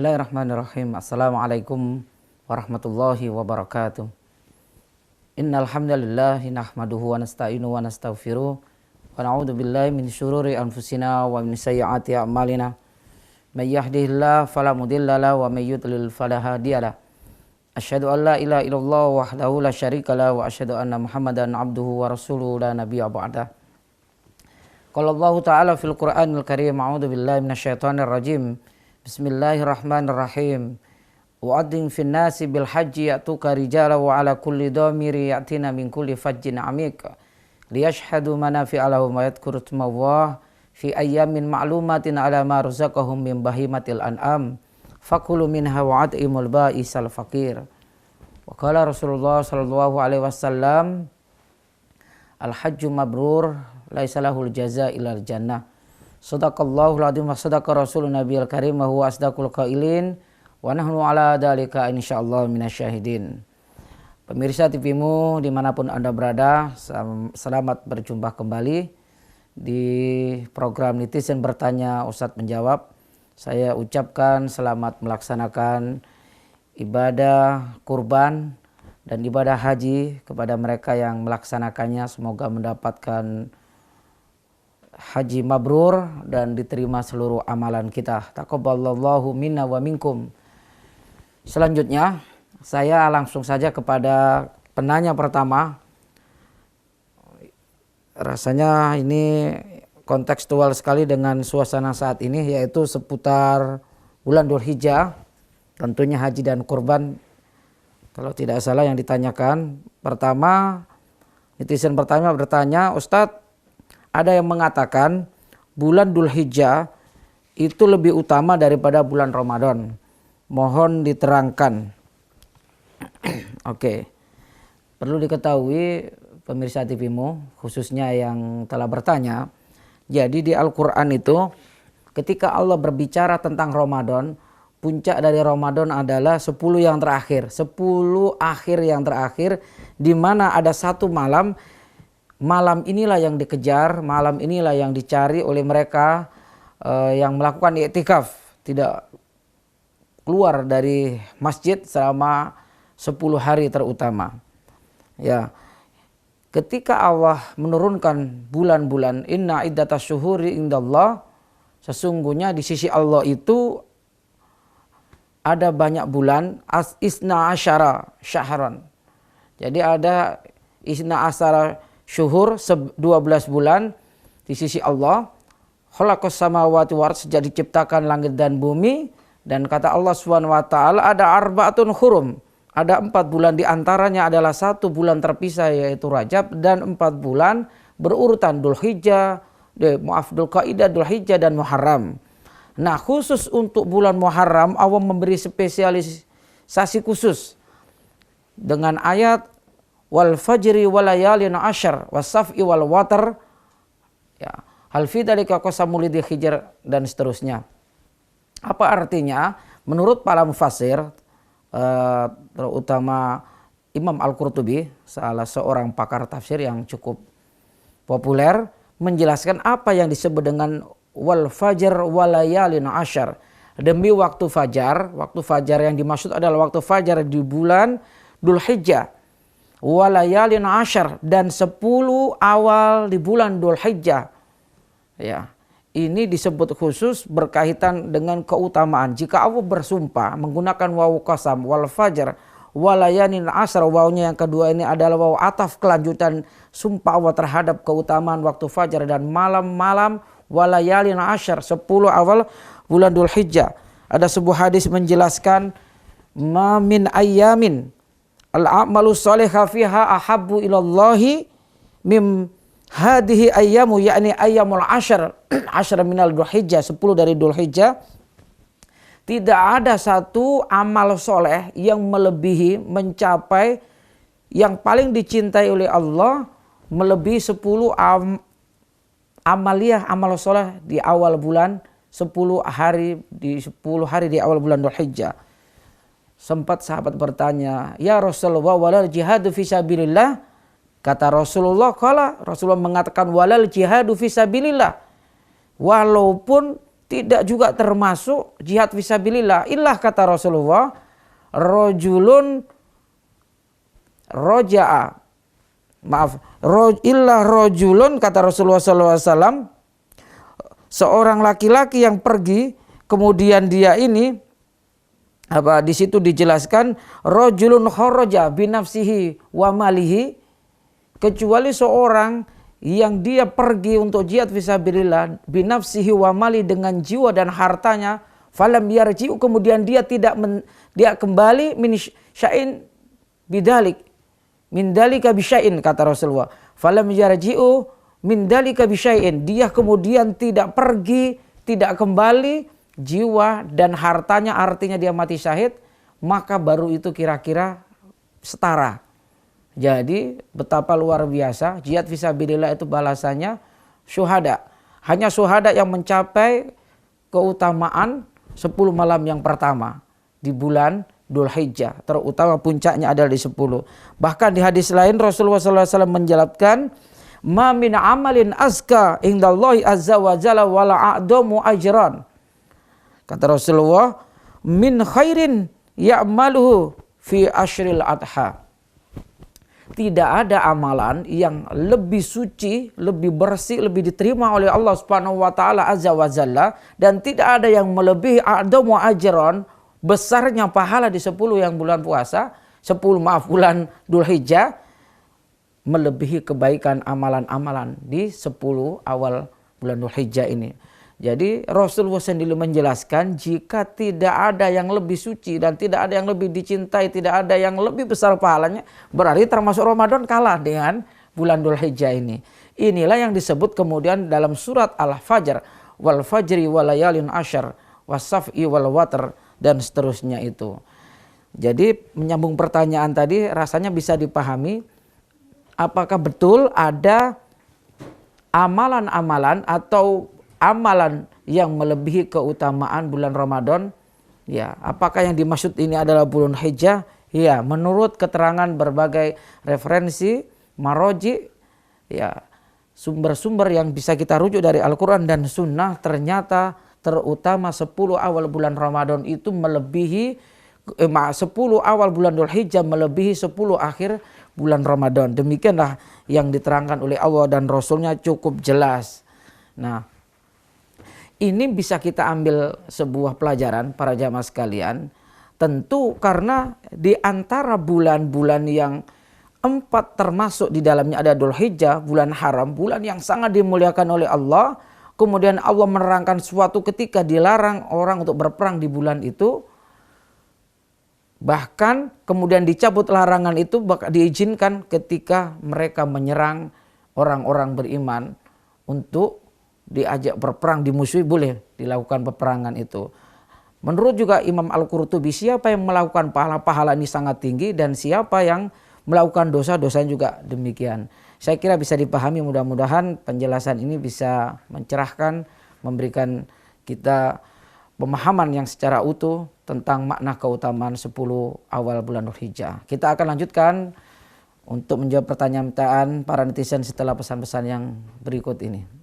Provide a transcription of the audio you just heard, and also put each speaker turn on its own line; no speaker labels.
Bismillahirrahmanirrahim. Assalamualaikum warahmatullahi wabarakatuh. Innal hamdalillah nahmaduhu wa nasta'inuhu wa nastaghfiruh wa na'udzu billahi min syururi anfusina wa min sayyiati a'malina. May yahdihillahu fala mudilla lahu wa may yudlil fala hadiyalah. Asyhadu an la ilaha illallah wahdahu la syarikalah wa asyhadu anna Muhammadan abduhu wa rasuluhu la nabiyya ba'dah. Qala Allah ta'ala fil Qur'anil Karim, a'udzu billahi minasyaitonir rajim. Bismillahirrahmanirrahim. Wa'adzin fin nasi bil haji ya'tuka rijala wa ala kulli dhamiri ya'tina min kulli fajjin 'amiq liyashhadu manafi'a lahum wa yadhkuru ismallah fi ayyamin ma'lumatin 'ala ma razaqahum min bahimatil an'am fakulu minha wa'at'imul ba'isal faqir. Wa qala Rasulullah sallallahu alaihi wasallam, al hajju mabrur laisa lahul jazaa ilal jannah. Sadaqallahul adzim wa sadaqa rasulun nabiyil karim wa huwa asdaqul qailin wa nahnu ala dzalika insyaallah minasyahidin. Pemirsa TV-mu dimanapun Anda berada, selamat berjumpa kembali di program Netizen Bertanya Ustadz Menjawab. Saya ucapkan selamat melaksanakan ibadah kurban dan ibadah haji kepada mereka yang melaksanakannya. Semoga mendapatkan haji mabrur dan diterima seluruh amalan kita. Taqabbalallahu minna wa minkum. Selanjutnya saya langsung saja kepada penanya pertama. Rasanya ini kontekstual sekali dengan suasana saat ini, yaitu seputar bulan Dzulhijjah, tentunya haji dan kurban. Kalau tidak salah yang ditanyakan pertama, netizen pertama bertanya, Ustadz, ada yang mengatakan bulan Dzulhijjah itu lebih utama daripada bulan Ramadan. Mohon diterangkan. Oke. Perlu diketahui pemirsa TV-mu, khususnya yang telah bertanya. Jadi di Al-Quran itu ketika Allah berbicara tentang Ramadan, puncak dari Ramadan adalah 10 yang terakhir. 10 akhir yang terakhir, di mana ada satu malam. Malam inilah yang dikejar, malam inilah yang dicari oleh mereka yang melakukan i'tikaf, tidak keluar dari masjid selama 10 hari terutama. Ya. Ketika Allah menurunkan bulan-bulan, inna iddatas syuhuri indallah, sesungguhnya di sisi Allah itu ada banyak bulan, isna asyara syahran. Jadi ada isna asyara syuhur 12 bulan di sisi Allah. Khalaqas samawati wal ardh, sejak diciptakan langit dan bumi. Dan kata Allah Subhanahu wa taala ada arba'atun hurum. Ada 4 bulan, di antaranya adalah 1 bulan terpisah yaitu Rajab, dan 4 bulan berurutan Dzulhijjah, Dzulqa'dah, Dzulhijjah dan Muharram. Nah, khusus untuk bulan Muharram Allah memberi spesialisasi khusus dengan ayat wal fajri walayalin asyr wasaf'i wal watar, ya, hal fi dzalika qasamul lidzi hijr dan seterusnya. Apa artinya? Menurut para mufassir, terutama Imam Al-Qurtubi, salah seorang pakar tafsir yang cukup populer, menjelaskan apa yang disebut dengan wal fajr walayalin asyr. Demi waktu fajar yang dimaksud adalah waktu fajar di bulan Dzulhijjah. Walayalin asyr, dan 10 awal di bulan Dzulhijjah. Ya, ini disebut khusus berkaitan dengan keutamaan. Jika Allah bersumpah menggunakan wawu qasam wal fajr walayalin asyr, wawunya yang kedua ini adalah wawu ataf kelanjutan sumpah Allah terhadap keutamaan waktu fajar dan malam-malam walayalin asyr, 10 awal bulan Dzulhijjah. Ada sebuah hadis menjelaskan ma min ayyamin al-a'malu sholihah fiha ahabbu ilallahi mim hadhihi ayyamu, yakni ayyamul asyr, asyr minal Dzulhijjah, 10 dari Dzulhijjah. Tidak ada satu amal soleh yang melebihi, mencapai, yang paling dicintai oleh Allah melebihi 10 amaliyah, amal soleh di awal bulan, 10 hari di awal bulan Dzulhijjah. Sempat sahabat bertanya, ya Rasulullah, walal jihadu fisabilillah? Kata Rasulullah mengatakan walal jihadu fisabilillah, walaupun tidak juga termasuk jihad fisabilillah. Illah kata Rasulullah, rojulun roja'a. Illah rojulun kata Rasulullah SAW, seorang laki-laki yang pergi, kemudian dia ini di situ dijelaskan rojulun kharaja binafsihi wa malihi, kecuali seorang yang dia pergi untuk jihad fisabilillah binafsihi wa mali, dengan jiwa dan hartanya, falam yarji'u, kemudian dia dia kembali min sya'in bidalik, min dalika bisya'in kata Rasulullah, falam yarji'u min dalika bisya'in, dia kemudian tidak pergi, tidak kembali, jiwa dan hartanya, artinya dia mati syahid, maka baru itu kira-kira setara. Jadi betapa luar biasa jihad fisabilillah itu balasannya syuhada. Hanya syuhada yang mencapai keutamaan 10 malam yang pertama di bulan Dzulhijjah, terutama puncaknya adalah di 10. Bahkan di hadis lain Rasulullah SAW menjelaskan, ma min amalin azka indallahi azza wa jalla wala a'damu ajran. Kata Rasulullah, min khairin ya'maluhu fi ashril adha. Tidak ada amalan yang lebih suci, lebih bersih, lebih diterima oleh Allah Subhanahu wa taala azza wa jalla, dan tidak ada yang melebihi a'damu ajran, besarnya pahala di 10 yang bulan puasa, bulan Dzulhijjah, melebihi kebaikan amalan-amalan di 10 awal bulan Dzulhijjah ini. Jadi Rasulullah sendiri menjelaskan, jika tidak ada yang lebih suci dan tidak ada yang lebih dicintai, tidak ada yang lebih besar pahalanya, berarti termasuk Ramadan kalah dengan bulan Dzulhijjah ini. Inilah yang disebut kemudian dalam surat Al-Fajr, wal fajri wal layalin asyar, wasaf'i wal watr, dan seterusnya itu. Jadi menyambung pertanyaan tadi, rasanya bisa dipahami apakah betul ada amalan-amalan atau amalan yang melebihi keutamaan bulan Ramadan. Ya, apakah yang dimaksud ini adalah bulan Hijjah? Ya, menurut keterangan berbagai referensi, maroji, ya, sumber-sumber yang bisa kita rujuk dari Al-Quran dan Sunnah, ternyata terutama 10 awal bulan Ramadan itu melebihi 10 awal bulan Dzulhijjah melebihi 10 akhir bulan Ramadan. Demikianlah yang diterangkan oleh Allah dan Rasulnya cukup jelas. Nah, ini bisa kita ambil sebuah pelajaran para jamaah sekalian. Tentu karena di antara bulan-bulan yang 4 termasuk di dalamnya ada Dzulhijjah, bulan haram, bulan yang sangat dimuliakan oleh Allah. Kemudian Allah menerangkan suatu ketika dilarang orang untuk berperang di bulan itu. Bahkan kemudian dicabut larangan itu, diizinkan ketika mereka menyerang orang-orang beriman untuk diajak berperang, dimusuhi, boleh dilakukan peperangan itu. Menurut juga Imam Al-Qurtubi, siapa yang melakukan pahala-pahala ini sangat tinggi, dan siapa yang melakukan dosa-dosa juga demikian. Saya kira bisa dipahami, mudah-mudahan penjelasan ini bisa mencerahkan, memberikan kita pemahaman yang secara utuh tentang makna keutamaan 10 awal bulan Dzulhijjah. Kita akan lanjutkan untuk menjawab pertanyaan para netizen setelah pesan-pesan yang berikut ini.